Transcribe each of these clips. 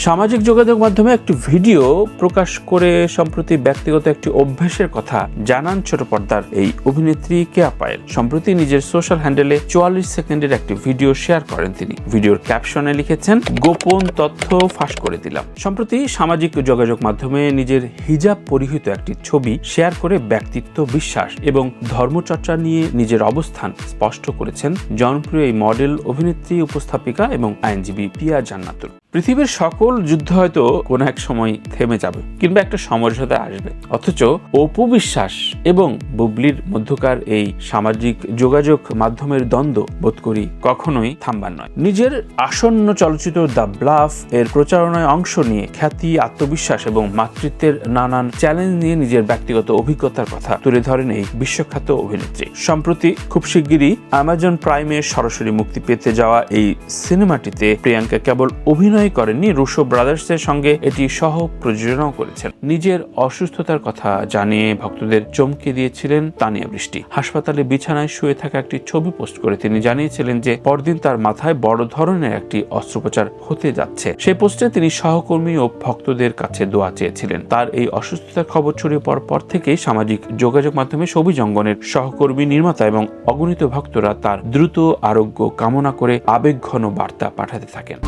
সামাজিক যোগাযোগ মাধ্যমে একটি ভিডিও প্রকাশ করে সম্প্রতি ব্যক্তিগত একটি অভ্যাসের কথা জানান ছোট পর্দার এই অভিনেত্রী কেয়া পায়েল। সম্প্রতি নিজের সোশ্যাল হ্যান্ডেলে 44 সেকেন্ডের একটি ভিডিও শেয়ার করেন তিনি। ভিডিওর ক্যাপশনে লিখেছেন, গোপন তথ্য ফাঁস করে দিলাম। সম্প্রতি সামাজিক যোগাযোগ মাধ্যমে নিজের হিজাব পরিহিত একটি ছবি শেয়ার করে ব্যক্তিত্ব, বিশ্বাস এবং ধর্মচর্চা নিয়ে নিজের অবস্থান স্পষ্ট করেছেন জনপ্রিয় এই মডেল, অভিনেত্রী, উপস্থাপিকা এবং আইনজীবী পিয়া জান্নাতুল। পৃথিবীর সকল যুদ্ধ হয়তো কোনো এক সময় থেমে যাবে কিংবা একটা সমঝোতা আসবে, অথচ অপু বিশ্বাস এবং বুবলির মধ্যকার এই সামাজিক যোগাযোগ মাধ্যমের দ্বন্দ্ব বোধ করি কখনোই থামবার নয়। নিজের আসন্ন চলচ্চিত্র দ্য ব্লাফ এর প্রচারণায় অংশ নিয়ে খ্যাতি, আত্মবিশ্বাস এবং মাতৃত্বের নানান চ্যালেঞ্জ নিয়ে নিজের ব্যক্তিগত অভিজ্ঞতার কথা তুলে ধরেন এই বিশ্বখ্যাত অভিনেত্রী। সম্প্রতি খুব শিগগিরই অ্যামাজন প্রাইমে সরাসরি মুক্তি পেতে যাওয়া এই সিনেমাটিতে প্রিয়াঙ্কা কেবল অভিনয় করেননি, রুশো ব্রাদার্সের সঙ্গে এটি সহ প্রযোজনাও করেছেন। নিজের অসুস্থতার কথা জানিয়ে ভক্তদের চমকে দিয়েছিলেন তানিয়া বৃষ্টি। হাসপাতালে বিছানায় শুয়ে থাকা একটি ছবি পোস্ট করে তিনি জানিয়েছিলেন যে পরদিন তার মাথায় বড় ধরনের একটি অস্ত্রোপচার হতে যাচ্ছে। সেই পোস্টে তিনি সহকর্মী ও ভক্তদের কাছে দোয়া চেয়েছিলেন। তার এই অসুস্থতার খবর ছড়িয়ে পড়ার পর থেকেই সামাজিক যোগাযোগ মাধ্যমে ছবি অঙ্গনের সহকর্মী, নির্মাতা এবং অগণিত ভক্তরা তার দ্রুত আরোগ্য কামনা করে আবেগঘন বার্তা পাঠাতে থাকেন।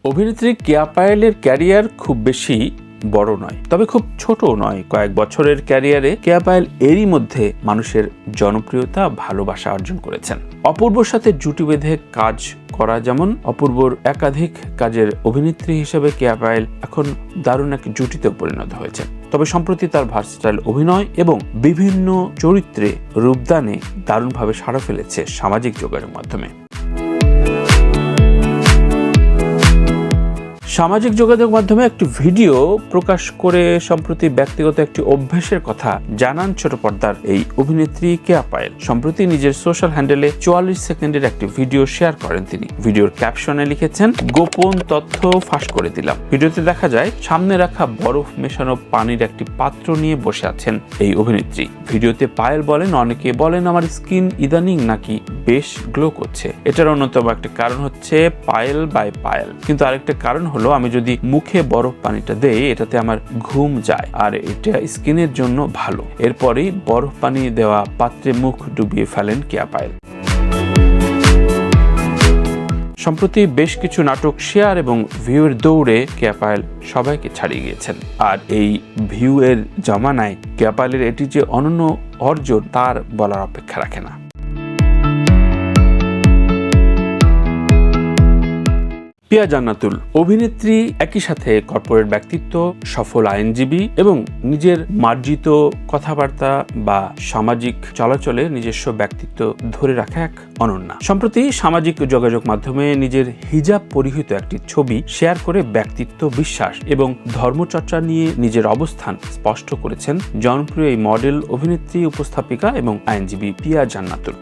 অভিনেত্রী কেয়া পায়েলের ক্যারিয়ার খুব বেশি বড় নয়, তবে খুব ছোট নয়। কয়েক বছরের ক্যারিয়ারে কেয়া পায়েল এরই মধ্যে মানুষের জনপ্রিয়তা, ভালোবাসা অর্জন করেছেন। অপূর্বর সাথে জুটি বেঁধে কাজ করা যেমন অপূর্বর একাধিক কাজের অভিনেত্রী হিসেবে কেয়া পায়েল এখন দারুণ এক জুটিতেও পরিণত হয়েছে। তবে সম্প্রতি তার ভার্সেটাইল অভিনয় এবং বিভিন্ন চরিত্রে রূপদানে দারুণভাবে সাড়া ফেলেছে সামাজিক যোগাযোগ মাধ্যমে। সামাজিক যোগাযোগ মাধ্যমে একটি ভিডিও প্রকাশ করে সম্প্রতি ব্যক্তিগত একটি অভ্যাসের কথা জানান ছোট পর্দার এই অভিনেত্রী কেয়া পায়েল। সম্প্রতি নিজের সোশ্যাল হ্যান্ডেলে 44 সেকেন্ডের একটি ভিডিও শেয়ার করেন তিনি। ভিডিওর ক্যাপশনে লিখেছেন, গোপন তথ্য ফাঁস করে দিলাম। ভিডিওতে দেখা যায় সামনে রাখা বরফ মেশানো পানির একটি পাত্র নিয়ে বসে আছেন এই অভিনেত্রী। ভিডিওতে পায়েল বলেন, অনেকে বলেন আমার স্কিন ইদানিং নাকি বেশ গ্লো করছে। এটার অন্যতম একটা কারণ হচ্ছে পায়েল বাই পায়েল, কিন্তু আরেকটা কারণ হলো আমি যদি মুখে বরফ পানিটা দেই এটাতে আমার ঘুম যায় আর এটা স্কিনের জন্য ভালো। এরপরেই বরফ পানি দেওয়া পাত্রে মুখ ডুবিয়ে ফেলেন কেয়া পায়েল। সম্প্রতি বেশ কিছু নাটক শেয়ার এবং ভিউয়ের দৌড়ে কেয়া পায়েল সবাইকে ছাড়িয়ে গিয়েছেন। আর এই ভিউয়ের জমানায় কেয়া পায়েলের এটি যে অনন্য অর্জন তার বলার অপেক্ষা রাখে না। পিয়া জান্নাতুল অভিনেত্রী, একই সাথে কর্পোরেট ব্যক্তিত্ব, সফল আইনজীবী এবং নিজের মার্জিত কথাবার্তা বা সামাজিক চলাচলে নিজস্ব ব্যক্তিত্ব ধরে রাখা এক অনন্যা। সম্প্রতি সামাজিক যোগাযোগ মাধ্যমে নিজের হিজাব পরিহিত একটি ছবি শেয়ার করে ব্যক্তিত্ব, বিশ্বাস এবং ধর্মচর্চা নিয়ে নিজের অবস্থান স্পষ্ট করেছেন জনপ্রিয় এই মডেল, অভিনেত্রী, উপস্থাপিকা এবং আইনজীবী পিয়া জান্নাতুল।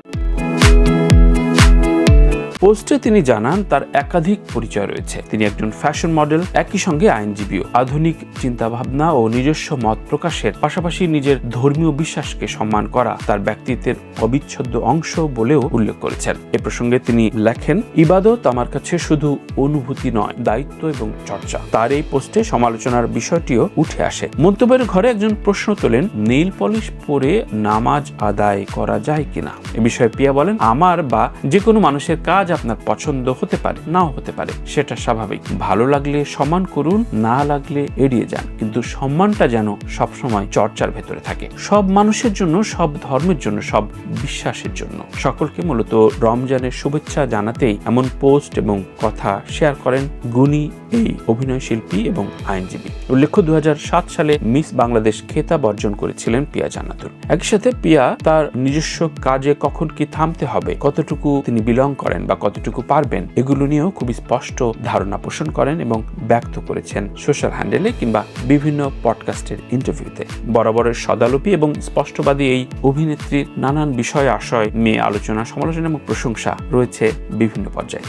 পোস্টে তিনি জানান তার একাধিক পরিচয় রয়েছে। তিনি একজন ফ্যাশন মডেল, একই সঙ্গে আইনজীবীও। আধুনিক চিন্তাভাবনা ও নিজস্ব মত প্রকাশের পাশাপাশি নিজের ধর্মীয় বিশ্বাসকে সম্মান করা তার ব্যক্তিত্বের অবিচ্ছেদ্য অংশ বলেও উল্লেখ করেছেন। এ প্রসঙ্গে তিনি লেখেন, ইবাদত আমার কাছে শুধু অনুভূতি নয়, দায়িত্ব এবং চর্চা। তার এই পোস্টে সমালোচনার বিষয়টিও উঠে আসে। মন্তব্যের ঘরে একজন প্রশ্ন তোলেন, নেইল পলিশ পরে নামাজ আদায় করা যায় কিনা। এ বিষয়ে পিয়া বলেন, আমার বা যে কোনো মানুষের কাজ আপনার পছন্দ হতে পারে, নাও হতে পারে, সেটা স্বাভাবিক। ভালো লাগলে সম্মান করুন, না লাগলে এড়িয়ে যান, কিন্তু সম্মানটা যেন সবসময় চর্চার ভেতরে থাকে। সব মানুষের জন্য, সব ধর্মের জন্য, সব বিশ্বাসের জন্য। সকলকে মূলত রমজানের শুভেচ্ছা জানাতেই এমন পোস্ট এবং কথা শেয়ার করেন গুণী এই অভিনয় শিল্পী এবং আইনজীবী। উল্লেখ্য 2007 সালে মিস বাংলাদেশ খেতাব অর্জন করেছিলেন পিয়া জান্নাতুল। একই সাথে পিয়া তার নিজস্ব কাজে কখন কি থামতে হবে, কতটুকু তিনি বিলং করেন বা কতটুকু পারবেন, এগুলো নিয়েও খুবই স্পষ্ট ধারণা পোষণ করেন এবং ব্যক্ত করেছেন সোশ্যাল হ্যান্ডেলে কিংবা বিভিন্ন পডকাস্টের ইন্টারভিউতে। বরাবরের সদালোপী এবং স্পষ্টবাদী এই অভিনেত্রীর নানান বিষয় আশয় নিয়ে আলোচনা, সমালোচনা এবং প্রশংসা রয়েছে বিভিন্ন পর্যায়ে।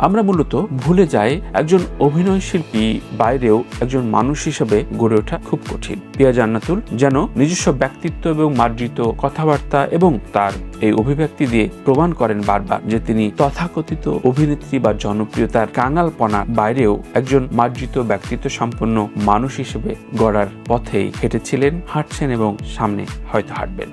আমরা মূলত ভুলে যাই একজন অভিনয় শিল্পী বাইরেও একজন মানুষ হিসেবে গড়ে ওঠা খুব কঠিন। পিয়া জান্নাতুল যেন নিজস্ব ব্যক্তিত্ব এবং মার্জিত কথাবার্তা এবং তার এই অভিব্যক্তি দিয়ে প্রমাণ করেন বারবার যে তিনি তথাকথিত অভিনেত্রী বা জনপ্রিয়তার কাঙালপনার বাইরেও একজন মার্জিত ব্যক্তিত্ব সম্পন্ন মানুষ হিসেবে গড়ার পথেই হেঁটেছিলেন, হাঁটছেন এবং সামনে হয়তো হাঁটবেন।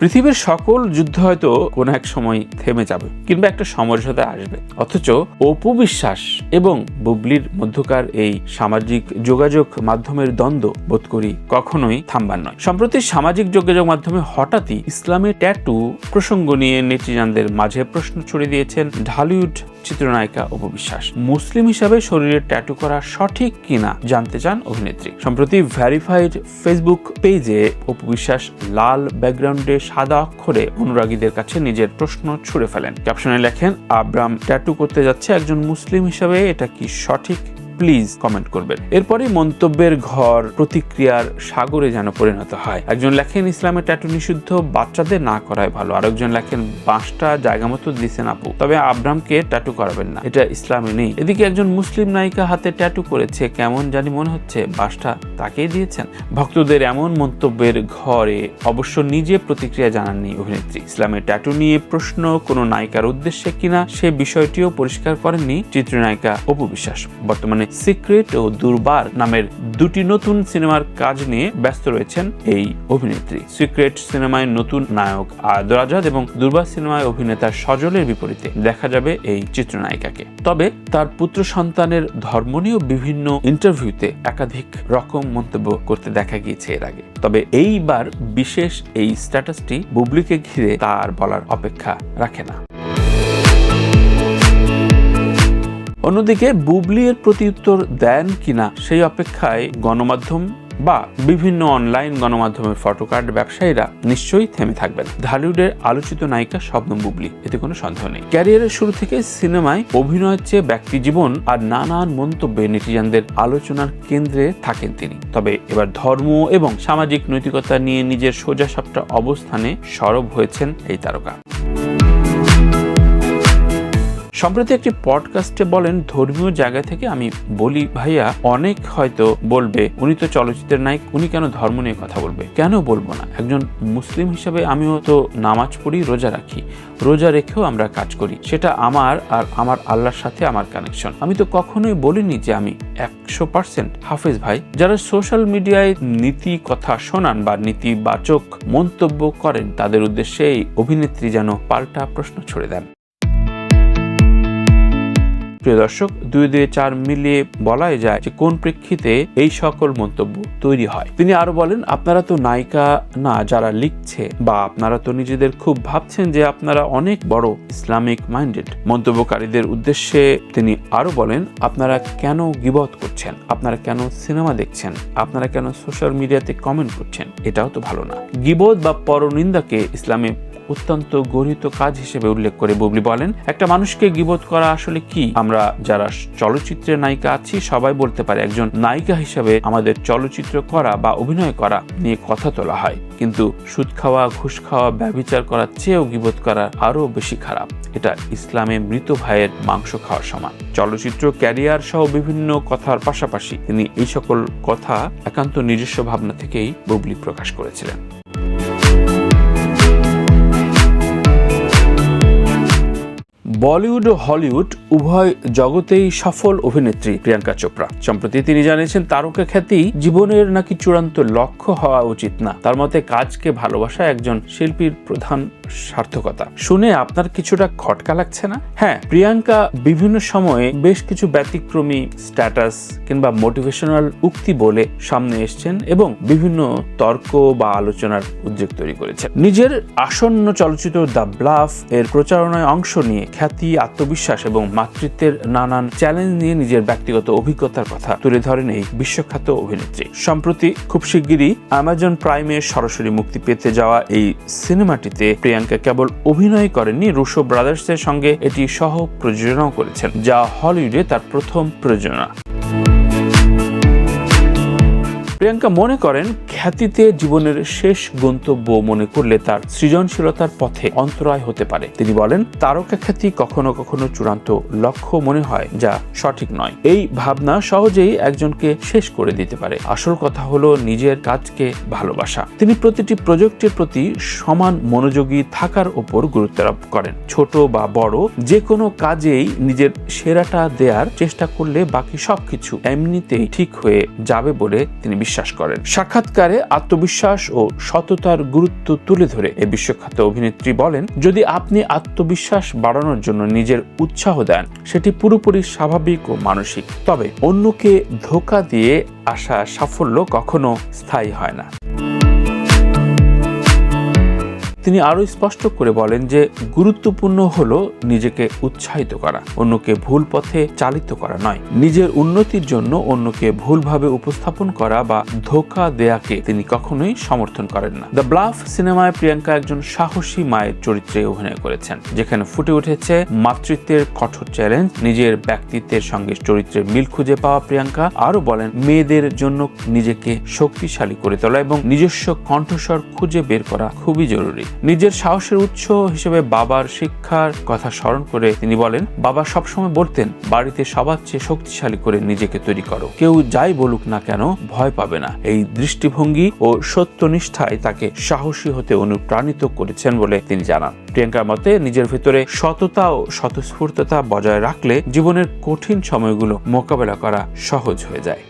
পৃথিবীর সকল যুদ্ধ হয়তো কোনো এক সময় থেমে যাবে কিংবা একটা সমঝোতা আসবে, অথচ অপু বিশ্বাস এবং বুবলির মধ্যকার এই সামাজিক যোগাযোগ মাধ্যমের দ্বন্দ্ব বোধ করি কখনোই থামবার নয়। সম্প্রতি সামাজিক যোগাযোগ মাধ্যমে হঠাৎই ইসলামের ট্যাটু প্রসঙ্গ নিয়ে নেটিজানদের মাঝে প্রশ্ন ছড়িয়ে দিয়েছেন ঢালিউড চিত্রনায়িকা অপু বিশ্বাস। মুসলিম হিসাবে শরীরে ট্যাটু করা সঠিক কিনা জানতে চান অভিনেত্রী। সম্প্রতি ভেরিফাইড ফেসবুক পেজে অপু বিশ্বাস লাল ব্যাকগ্রাউন্ডে সাদা অক্ষরে অনুরাগীদের কাছে নিজের প্রশ্ন ছুড়ে ফেলেন। ক্যাপশনে লেখেন, আব্রাম ট্যাটু করতে যাচ্ছে, একজন মুসলিম হিসাবে এটা কি সঠিক? প্লিজ কমেন্ট করবেন। এরপরে মন্তব্যের ঘর প্রতিক্রিয়ার সাগরে যেন পরিণত হয়। একজন লেখেন, ইসলামের ট্যাটু নিষিদ্ধ, বাচ্চাদের না করাই ভালো। আরেকজন লেখেন, বাঁশটা জায়গা মতো দিচ্ছেন আপু, তবে আব্রামকে ট্যাটু করাবেন না, এটা ইসলামে নেই। এদিকে একজন মুসলিম নায়িকা হাতে ট্যাটু করেছে, কেমন জানি মনে হচ্ছে বাঁশটা তাকেই দিয়েছেন। ভক্তদের এমন মন্তব্যের ঘরে অবশ্য নিজে প্রতিক্রিয়া জানাননি অভিনেত্রী। ইসলামের ট্যাটু নিয়ে প্রশ্ন কোনো নায়িকার উদ্দেশ্যে কিনা সে বিষয়টিও পরিষ্কার করেননি চিত্রনায়িকা অপু বিশ্বাস। বর্তমানে সিক্রেট ও দুর্বার নামের দুটি নতুন সিনেমার কাজ নিয়ে ব্যস্ত রয়েছেন এই অভিনেত্রী। সিক্রেট সিনেমায় নতুন নায়ক আদর আজাদ এবং দুর্বার সিনেমায় অভিনেতা সজলের বিপরীতে দেখা যাবে এই চিত্রনায়িকাকে। তবে তার পুত্র সন্তানের ধর্ম নিয়েও বিভিন্ন ইন্টারভিউতে একাধিক রকম মন্তব্য করতে দেখা গিয়েছে এর আগে। তবে এইবার বিশেষ এই স্ট্যাটাসটি বুবলিকে ঘিরে তার বলার অপেক্ষা রাখে না। অন্যদিকে বুবলি এর প্রত্যুত্তর দেন কিনা সেই অপেক্ষায় গণমাধ্যম বা বিভিন্ন অনলাইন গণমাধ্যমের ফটোকার্ড ব্যবসায়ীরা নিশ্চয়ই থেমে থাকবেন। ঢালিউডের আলোচিত নায়িকা শবনম বুবলি, এতে কোনো সন্দেহ নেই। ক্যারিয়ারের শুরু থেকে সিনেমায় অভিনয়ের চেয়ে ব্যক্তি জীবন আর নানান মন্তব্যে নেটিজানদের আলোচনার কেন্দ্রে থাকেন তিনি। তবে এবার ধর্ম এবং সামাজিক নৈতিকতা নিয়ে নিজের সোজাসাপটা অবস্থানে সরব হয়েছেন এই তারকা। সম্প্রতি একটি পডকাস্টে বলেন, ধর্মীয় জায়গা থেকে আমি বলি, ভাইয়া অনেক হয়তো বলবে উনি তো চলচ্চিত্রের নায়ক, উনি কেন ধর্ম নিয়ে কথা বলবে? কেন বলবো না? একজন মুসলিম হিসেবে আমিও তো নামাজ পড়ি, রোজা রাখি, রোজা রেখেও আমরা কাজ করি, সেটা আমার আর আমার আল্লাহর সাথে আমার কানেকশন। আমি তো কখনোই বলিনি যে আমি 100% হাফেজ। ভাই, যারা সোশ্যাল মিডিয়ায় নীতি কথা শোনান বা নীতিবাচক মন্তব্য করেন তাদের উদ্দেশ্যে এই অভিনেত্রী যেন পাল্টা প্রশ্ন ছুড়ে দেন। প্রিয় দর্শক, 2-4 মিলিয়ে বলাই যায় যে কোন প্রেক্ষিতে এই সকল মন্তব্য তৈরি হয়। তিনি আরো বলেন, আপনারা তো নায়িকা না যারা লিখছে, বা আপনারা তো নিজেদের খুব ভাবছেন যে আপনারা অনেক বড় ইসলামিক মাইন্ডেড। মন্তব্যকারীদের উদ্দেশ্যে তিনি আরো বলেন, আপনারা কেন গীবত করছেন? আপনারা কেন সিনেমা দেখছেন? আপনারা কেন সোশ্যাল মিডিয়াতে কমেন্ট করছেন? এটাও তো ভালো না। গীবত বা পরনিন্দাকে ইসলামে অত্যন্ত গর্হিত কাজ হিসেবে উল্লেখ করে বুবলি বলেন, একটা মানুষকে গীবত করা আসলে কি? আমরা যারা চলচ্চিত্রের নায়িকা আছি সবাই বলতে পারে একজন নায়িকা হিসেবে আমাদের চলচ্চিত্র করা বা অভিনয় করা নিয়ে কথা তোলা হয়, কিন্তু সুদ খাওয়া, ঘুষ খাওয়া, ব্যভিচার করার চেয়েও গীবত করা আরো বেশি খারাপ। এটা ইসলামে মৃত ভাইয়ের মাংস খাওয়ার সমান। চলচ্চিত্র ক্যারিয়ার সহ বিভিন্ন কথার পাশাপাশি তিনি এই সকল কথা একান্ত নিজস্ব ভাবনা থেকেই বুবলি প্রকাশ করেছিলেন। বলিউড ও হলিউড উভয় জগতেই সফল অভিনেত্রী প্রিয়াঙ্কা চোপড়া। সম্প্রতি তিনি জানিয়েছেন, তারকা খ্যাতি জীবনের নাকি চূড়ান্ত লক্ষ্য হওয়া উচিত না। তার মতে কাজকে ভালোবাসা একজন শিল্পীর প্রধান সার্থকতা। শুনে আপনার কিছুটা খটকা লাগছে না? হ্যাঁ, প্রিয়াঙ্কা বিভিন্ন সময়ে বেশ কিছু ব্যতিক্রমী স্ট্যাটাস কিংবা মোটিভেশনাল উক্তি বলে সামনে এসেছেন এবং বিভিন্ন তর্ক বা আলোচনার উদ্বেগ তৈরি করেছেন। নিজের আসন্ন চলচ্চিত্র দ্য ব্লাফ এর প্রচারণায় অংশ নিয়ে খ্যাতি, আত্মবিশ্বাস এবং মাতৃত্বের নানান চ্যালেঞ্জ নিয়ে নিজের ব্যক্তিগত অভিজ্ঞতার কথা তুলে ধরেন এই বিশ্বখ্যাত অভিনেত্রী। সম্প্রতি খুব শিগগিরই অ্যামাজন প্রাইমে সরাসরি মুক্তি পেতে যাওয়া এই সিনেমাটিতে প্রিয়াঙ্কা কেবল অভিনয় করেননি, রুশো ব্রাদার্সের সঙ্গে এটি সহ প্রযোজনাও করেছেন, যা হলিউডে তার প্রথম প্রযোজনা। প্রিয়াঙ্কা মনে করেন, খ্যাতিতে জীবনের শেষ গন্তব্য মনে করলে তার সৃজনশীলতার পথে অন্তরায় হতে পারে। তিনি বলেন, তারকা খ্যাতি কখনো কখনো চূড়ান্ত লক্ষ্য মনে হয়, যা সঠিক নয়। এই ভাবনা সহজেই একজনকে শেষ করে দিতে পারে। আসল কথা হলো নিজের কাজকে ভালোবাসা। তিনি প্রতিটি প্রজেক্টের প্রতি সমান মনোযোগী থাকার উপর গুরুত্ব আরোপ করেন। ছোট বা বড় যে কোনো কাজেই নিজের সেরাটা দেওয়ার চেষ্টা করলে বাকি সবকিছু এমনিতেই ঠিক হয়ে যাবে বলে তিনি বিশ্বাস করেন। সাক্ষাৎকারে আত্মবিশ্বাস ও সততার গুরুত্ব তুলে ধরে এই বিশ্বখ্যাত অভিনেত্রী বলেন, যদি আপনি আত্মবিশ্বাস বাড়ানোর জন্য নিজের উৎসাহ দেন, সেটি পুরোপুরি স্বাভাবিক ও মানসিক। তবে অন্যকে ধোঁকা দিয়ে আসা সাফল্য কখনো স্থায়ী হয় না। তিনি আরো স্পষ্ট করে বলেন যে গুরুত্বপূর্ণ হলো নিজেকে উৎসাহিত করা, অন্যকে ভুল পথে চালিত করা নয়। নিজের উন্নতির জন্য অন্যকে ভুলভাবে উপস্থাপন করা বা ধোঁকা দেয়াকে তিনি কখনোই সমর্থন করেন না। দ্য ব্লাফ সিনেমায় প্রিয়াঙ্কা একজন সাহসী মায়ের চরিত্রে অভিনয় করেছেন, যেখানে ফুটে উঠেছে মাতৃত্বের কঠোর চ্যালেঞ্জ। নিজের ব্যক্তিত্বের সঙ্গে চরিত্রের মিল খুঁজে পাওয়া প্রিয়াঙ্কা আরো বলেন, মেয়েদের জন্য নিজেকে শক্তিশালী করে তোলা এবং নিজস্ব কণ্ঠস্বর খুঁজে বের করা খুবই জরুরি। নিজের সাহসের উৎস হিসেবে বাবার শিক্ষার কথা স্মরণ করে তিনি বলেন, বাবা সবসময় বলতেন, বাড়িতে সবার চেয়ে শক্তিশালী করে নিজেকে তৈরি করো, কেউ যাই বলুক না কেন ভয় পাবে না। এই দৃষ্টিভঙ্গি ও সত্যনিষ্ঠায় তাকে সাহসী হতে অনুপ্রাণিত করেছেন বলে তিনি জানান। প্রিয়াঙ্কার মতে, নিজের ভেতরে সততা ও স্বতঃস্ফূর্ততা বজায় রাখলে জীবনের কঠিন সময়গুলো মোকাবেলা করা সহজ হয়ে যায়।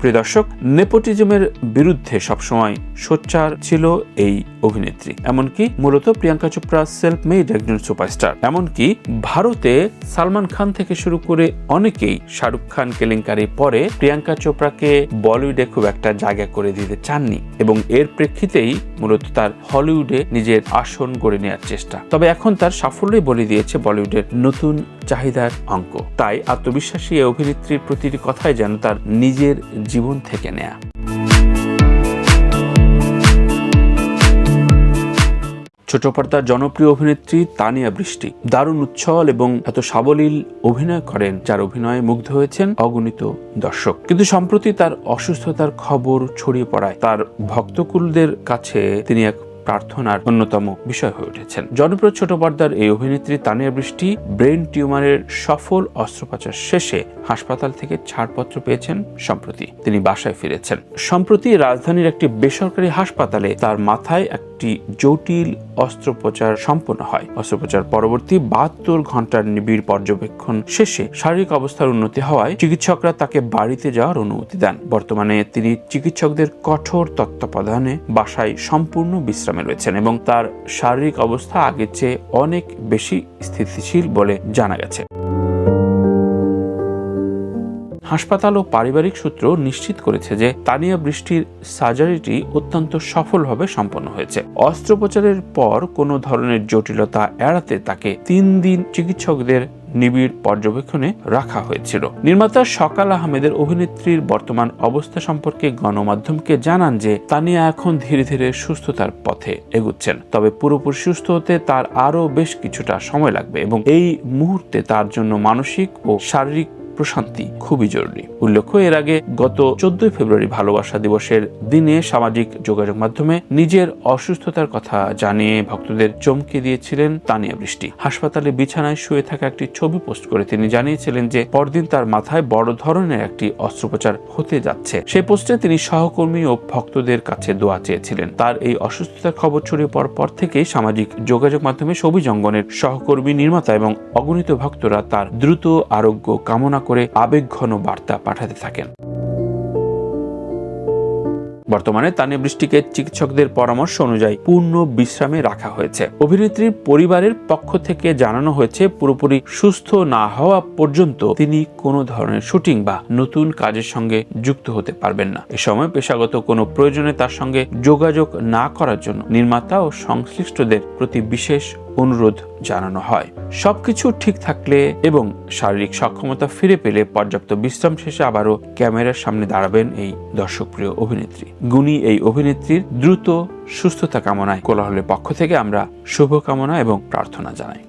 প্রিয় দর্শক, নেপোটিজমের বিরুদ্ধে সবসময় সোচ্চার ছিল এই অভিনেত্রী। এমনকি মূলত প্রিয়াঙ্কা চোপড়া সেলফ মেড একজন সুপারস্টার। এমনকি ভারতে সালমান খান থেকে শুরু করে অনেকেই শাহরুখ খান কেলেঙ্কারি পরে প্রিয়াঙ্কা চোপড়াকে বলিউডে খুব একটা জায়গা করে দিতে চাননি এবং এর প্রেক্ষিতেই মূলত তার হলিউডে নিজের আসন গড়ে নেওয়ার চেষ্টা। তবে এখন তার সাফল্যই বলে দিয়েছে বলিউডের নতুন চাহিদার অঙ্ক। তাই আত্মবিশ্বাসী এই অভিনেত্রীর প্রতিটি কথাই যেন তার নিজের জীবন থেকে নেয়া। ছোট পর্দার জনপ্রিয় অভিনেত্রী তানিয়া বৃষ্টি দারুণ উচ্ছল এবং এত সাবলীল অভিনয় করেন, যার অভিনয়ে মুগ্ধ হয়েছেন অগণিত দর্শক। কিন্তু সম্প্রতি তার অসুস্থতার খবর ছড়িয়ে পড়ায় তার ভক্তকুলদের কাছে তিনি এক প্রার্থনার অন্যতম বিষয় হয়ে উঠেছেন। জনপ্রিয় ছোট পর্দার এই অভিনেত্রী তানিয়া বৃষ্টি ব্রেন টিউমারের সফল অস্ত্রোপচার শেষে হাসপাতাল থেকে ছাড়পত্র পেয়েছেন। সম্প্রতি তিনি বাসায় ফিরেছেন। সম্প্রতি রাজধানীর একটি বেসরকারি হাসপাতালে তার মাথায় একটি জটিল অস্ত্রোপচার সম্পন্ন হয়। অস্ত্রোপচার পরবর্তী 72 ঘন্টার নিবিড় পর্যবেক্ষণ শেষে শারীরিক অবস্থার উন্নতি হওয়ায় চিকিৎসকরা তাকে বাড়িতে যাওয়ার অনুমতি দেন। বর্তমানে তিনি চিকিৎসকদের কঠোর তত্ত্বাবধানে বাসায় সম্পূর্ণ বিশ্রামে রয়েছেন এবং তার শারীরিক অবস্থা আগের চেয়ে অনেক বেশি স্থিতিশীল বলে জানা গেছে। হাসপাতাল ও পারিবারিক সূত্র নিশ্চিত করেছে যে তানিয়া বৃষ্টির সার্জারিটি অত্যন্ত সফলভাবে সম্পন্ন হয়েছে। অস্ত্রোপচারের পর কোনো ধরনের জটিলতা এড়াতে তাকে 3 দিন চিকিৎসকদের নিবিড় পর্যবেক্ষণে রাখা হয়েছিল। নির্মাতা সকাল আহমেদের অভিনেত্রীর বর্তমান অবস্থা সম্পর্কে গণমাধ্যমকে জানান যে তানিয়া এখন ধীরে ধীরে সুস্থতার পথে এগুচ্ছেন, তবে পুরোপুরি সুস্থ হতে তার আরো বেশ কিছুটা সময় লাগবে এবং এই মুহূর্তে তার জন্য মানসিক ও শারীরিক প্রশান্তি খুবই জরুরি। উল্লেখ্য, এর আগে গত 14 ফেব্রুয়ারি ভালোবাসা দিবসের দিনে সামাজিক যোগাযোগ মাধ্যমে নিজের অসুস্থতার কথা জানিয়ে ভক্তদের চমকে দিয়েছিলেন তানিয়া বৃষ্টি। হাসপাতালে বিছানায় শুয়ে থাকা একটি ছবি পোস্ট করে তিনি জানিয়েছিলেন যে পরদিন তার মাথায় বড় ধরনের একটি অস্ত্রোপচার হতে যাচ্ছে। সেই পোস্টে তিনি সহকর্মী ও ভক্তদের কাছে দোয়া চেয়েছিলেন। তার এই অসুস্থতার খবর ছড়িয়ে পড়ার পর থেকেই সামাজিক যোগাযোগ মাধ্যমে সবুজ অঙ্গনের সহকর্মী, নির্মাতা এবং অগণিত ভক্তরা তার দ্রুত আরোগ্য কামনা করে আবেগঘন বার্তা পাঠাতে থাকেন। বর্তমানে তানিয়া বৃষ্টিকে চিকিৎসকদের পরামর্শ অনুযায়ী পূর্ণ বিশ্রামে রাখা হয়েছে। অভিনেত্রীর পরিবারের পক্ষ থেকে জানানো হয়েছে পুরোপুরি সুস্থ না হওয়া পর্যন্ত তিনি কোনো ধরনের শুটিং বা নতুন কাজের সঙ্গে যুক্ত হতে পারবেন না। এ সময় পেশাগত কোনো প্রয়োজনে তার সঙ্গে যোগাযোগ না করার জন্য নির্মাতা ও সংশ্লিষ্টদের প্রতি বিশেষ অনুরোধ জানানো হয়। সবকিছু ঠিক থাকলে এবং শারীরিক সক্ষমতা ফিরে পেলে পর্যাপ্ত বিশ্রাম শেষে আবারও ক্যামেরার সামনে দাঁড়াবেন এই দর্শকপ্রিয় অভিনেত্রী। গুণী এই অভিনেত্রীর দ্রুত সুস্থতা কামনায় কোলাহলের পক্ষ থেকে আমরা শুভকামনা এবং প্রার্থনা জানাই।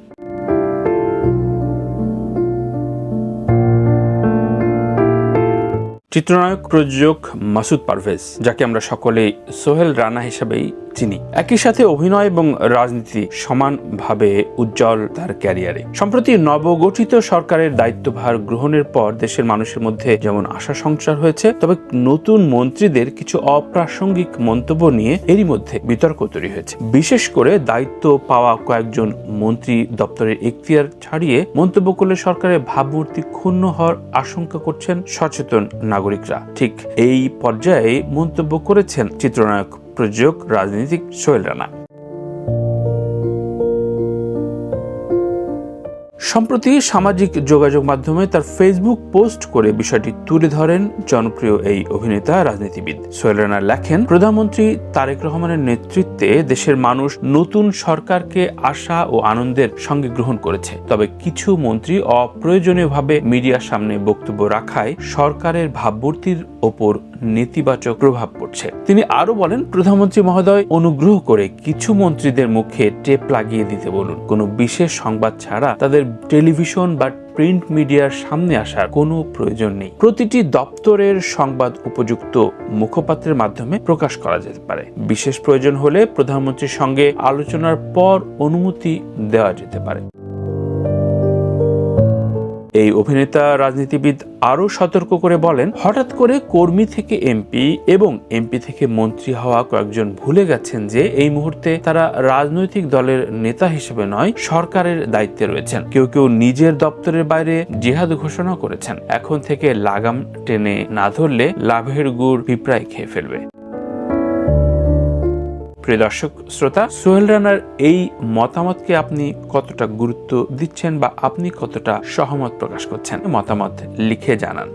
চিত্রনায়ক প্রযোজক মাসুদ পারভেজ, যাকে আমরা সকলে সোহেল রানা হিসেবেই চিনি, একই সাথে অভিনয় এবং রাজনীতি সমানভাবে উজ্জ্বল তার ক্যারিয়ারে। সম্প্রতি নবগঠিত সরকারের দায়িত্বভার গ্রহণের পর দেশের মানুষের মধ্যে যেমন আশা সঞ্চার হয়েছে, তবে নতুন মন্ত্রীদের কিছু অপ্রাসঙ্গিক মন্তব্য নিয়ে এরই মধ্যে বিতর্ক তৈরি হয়েছে। বিশেষ করে দায়িত্ব পাওয়া কয়েকজন মন্ত্রী দপ্তরের এখতিয়ার ছাড়িয়ে মন্তব্য করলে সরকারের ভাবমূর্তি ক্ষুণ্ণ হওয়ার আশঙ্কা করছেন সচেতন নাগরিকরা। ঠিক এই পর্যায়ে মন্তব্য করেছেন চিত্রনায়ক প্রযোজক রাজনীতিক সোহেল রানা। সম্প্রতি সামাজিক যোগাযোগ মাধ্যমে তার ফেসবুক পোস্ট করে বিষয়টি তুলে ধরেন জনপ্রিয় এই অভিনেতা রাজনীতিবিদ। সোহেল রানা লেখেন, প্রধানমন্ত্রী তারেক রহমানের নেতৃত্বে দেশের মানুষ নতুন সরকারকে আশা ও আনন্দের সঙ্গে গ্রহণ করেছে। তবে কিছু মন্ত্রী অপ্রয়োজনীয়ভাবে মিডিয়ার সামনে বক্তব্য রাখায় সরকারের ভাবমূর্তির ওপর নেতিবাচক প্রভাব পড়ছে। তিনি আরো বলেন, প্রধানমন্ত্রী মহোদয় অনুগ্রহ করে কিছু মন্ত্রীদের মুখে টেপ লাগিয়ে দিতে বলুন। কোনো বিশেষ সংবাদ ছাড়া তাদের টেলিভিশন বা প্রিন্ট মিডিয়ার সামনে আসার কোনো প্রয়োজন নেই। প্রতিটি দপ্তরের সংবাদ উপযুক্ত মুখপাত্রের মাধ্যমে প্রকাশ করা যেতে পারে। বিশেষ প্রয়োজন হলে প্রধানমন্ত্রীর সঙ্গে আলোচনার পর অনুমতি দেওয়া যেতে পারে। এই অভিনেতা রাজনীতিবিদ আরো সতর্ক করে বলেন, হঠাৎ করে কর্মী থেকে এমপি এবং এমপি থেকে মন্ত্রী হওয়া কয়েকজন ভুলে গেছেন যে এই মুহূর্তে তারা রাজনৈতিক দলের নেতা হিসেবে নয়, সরকারের দায়িত্বে রয়েছেন। কেউ কেউ নিজের দপ্তরের বাইরে জিহাদ ঘোষণা করেছেন। এখন থেকে লাগাম টেনে না ধরলে লাভের গুড় পিঁপড়ায় খেয়ে ফেলবে। প্রিয় দর্শক শ্রোতা, সোহেল রানার এই মতামতকে আপনি কতটা গুরুত্ব দিচ্ছেন বা আপনি কতটা সহমত প্রকাশ করছেন, মতামত লিখে জানান।